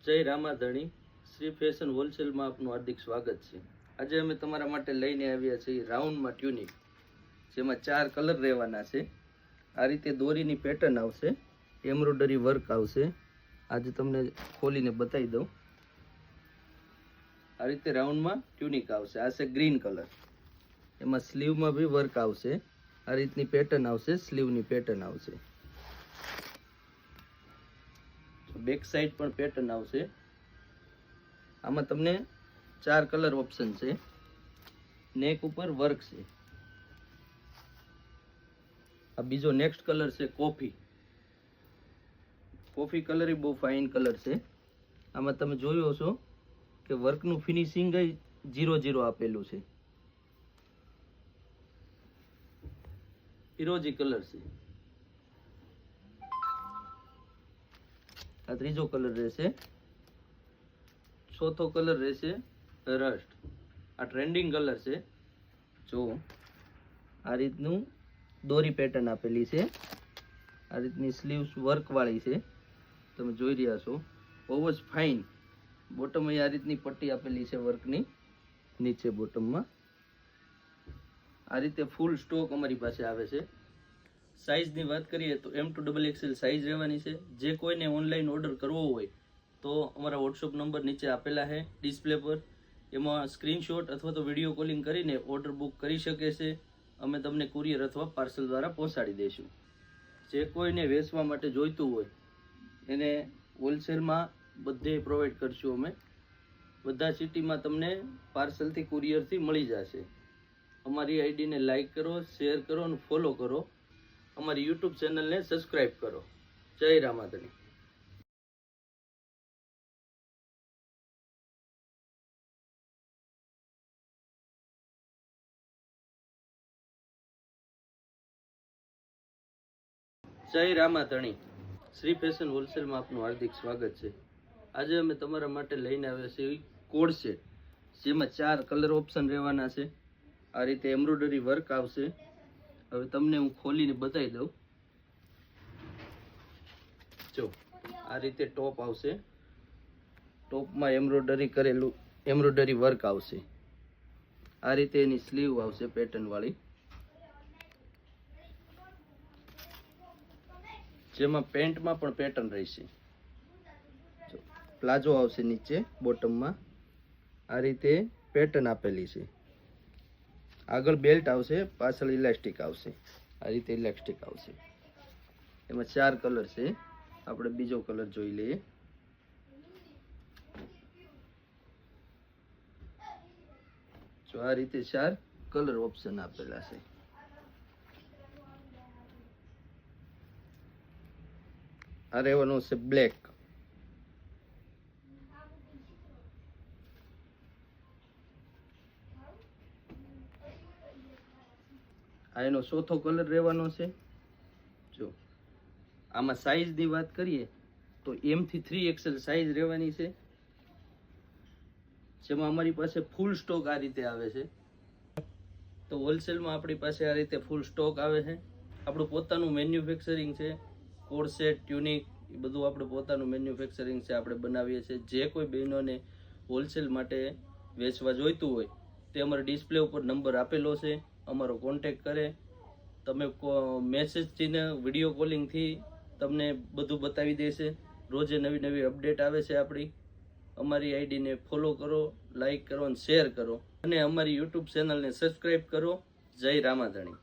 જય રામાધણી શ્રી ફેશન હોલસેલમાં આપનું હાર્દિક સ્વાગત છે। આજે અમે તમારા માટે લઈને આવ્યા છીએ રાઉન્ડમાં ટ્યુનિક, જેમાં 4 કલર રહેવાના છે। આ રીતે દોરીની પેટર્ન આવશે, એમ્બ્રોઇડરી વર્ક આવશે। આજે તમને ખોલીને બતાવી દઉં। આ રીતે રાઉન્ડમાં ટ્યુનિક આવશે। આ છે ગ્રીન કલર, એમાં સ્લીવમાં બી વર્ક આવશે। આ રીતની પેટર્ન આવશે, સ્લીવની પેટર્ન આવશે। બેક સાઈડ પણ પેટર્ન આવશે। આમાં તમને 4 કલર ઓપ્શન છે। નેક ઉપર વર્ક છે। આ બીજો નેક્સ્ટ કલર છે કોફી કલર, એ બહુ ફાઇન કલર છે। આમાં તમે જોયો છો કે વર્કનું ફિનિશિંગ 0-0 આપેલું છે। ફિરોજી કલર છે। આ ત્રીજો કલર રહેશે। ચોથો કલર રહેશે રસ્ટ। આ ટ્રેન્ડિંગ કલર છે। જો આ રીતનું દોરી પેટર્ન આપેલી છે। આ રીતની સ્લીવ્સ વર્ક વાળી છે, તમે જોઈ રહ્યા છો। બહુ જ ફાઇન બોટમ, આ રીતની પટ્ટી આપેલી છે વર્કની નીચે બોટમમાં। આ રીતે ફૂલ સ્ટોક અમારી પાસે આવે છે। સાઇઝની વાત કરીએ તો M2XXL સાઇઝ રહેવાની છે। જે કોઈને ઓનલાઈન ઓર્ડર કરવો હોય તો અમારા વોટ્સઅપ નંબર નીચે આપેલા છે ડિસ્પ્લે પર, એમાં સ્ક્રીનશોટ અથવા તો વિડીયો કોલિંગ કરીને ઓર્ડર બુક કરી શકે છે। અમે તમને કુરિયર અથવા પાર્સલ દ્વારા પહોંચાડી દઈશું। જે કોઈને વેચવા માટે જોઈતું હોય એને હોલસેલમાં બધે પ્રોવાઈડ કરશું અમે। બધા સિટીમાં તમને પાર્સલથી કુરિયરથી મળી જશે। અમારી આઈડીને લાઈક કરો, શેર કરો અને ફોલો કરો। અમારી યુટ્યુબ ચેનલને સબસ્ક્રાઈબ કરો। જય રામાધણી। જય રામાધણી શ્રી ફેશન હોલસેલમાં આપનું હાર્દિક સ્વાગત છે। આજે અમે તમારા માટે લઈને આવ્યા છીએ કોડ સેટ, જેમાં 4 કલર ઓપ્શન રહેવાના છે। આ રીતે એમ્બ્રોઇડરી વર્ક આવશે। હવે તમને હું ખોલીને બતાવી દઉં। જો આ રીતે ટોપ આવશે, ટોપમાં એમ્બ્રોઇડરી વર્ક આવશે। આ રીતે એની સ્લીવ આવશે પેટર્ન વાળી, જેમાં પેન્ટમાં પણ પેટર્ન રહેશે। પ્લાઝો આવશે નીચે બોટમમાં, આ રીતે પેટર્ન આપેલી છે। આગળ બેલ્ટ આવશે, પાછળ ઇલાસ્ટિક આવશે। આ રીતે ઇલાસ્ટિક આવશે। એમાં 4 કલર છે। આપણે બીજો કલર જોઈ લઈએ। જો આ રીતે 4 કલર ઓપ્શન આપેલા છે। આ રહેવાનું છે બ્લેક। આ એનો ચોથો કલર રહેવાનો છે। જો આમાં સાઈઝની વાત કરીએ તો M થી 3XL સાઈઝ રહેવાની છે, જેમાં અમારી પાસે ફૂલ સ્ટોક આ રીતે આવે છે। તો હોલસેલમાં આપણી પાસે આ રીતે ફૂલ સ્ટોક આવે છે। આપણું પોતાનું મેન્યુફેક્ચરિંગ છે। કોડ સેટ, ટ્યુનિક એ બધું આપણું પોતાનું મેન્યુફેક્ચરિંગ છે, આપણે બનાવીએ છીએ। જે કોઈ બહેનોને હોલસેલ માટે વેચવા જોઈતું હોય તે અમારા ડિસ્પ્લે ઉપર નંબર આપેલો છે, અમારો કોન્ટેક કરે। તમે મેસેજથી ને વિડીયો કોલિંગથી તમને બધું બતાવી દેશે। રોજે નવી નવી અપડેટ આવે છે આપણી। અમારી આઈડીને ફોલો કરો, લાઈક કરો અને શેર કરો, અને અમારી યુટ્યુબ ચેનલને સબસ્ક્રાઈબ કરો। જય રામાધણી।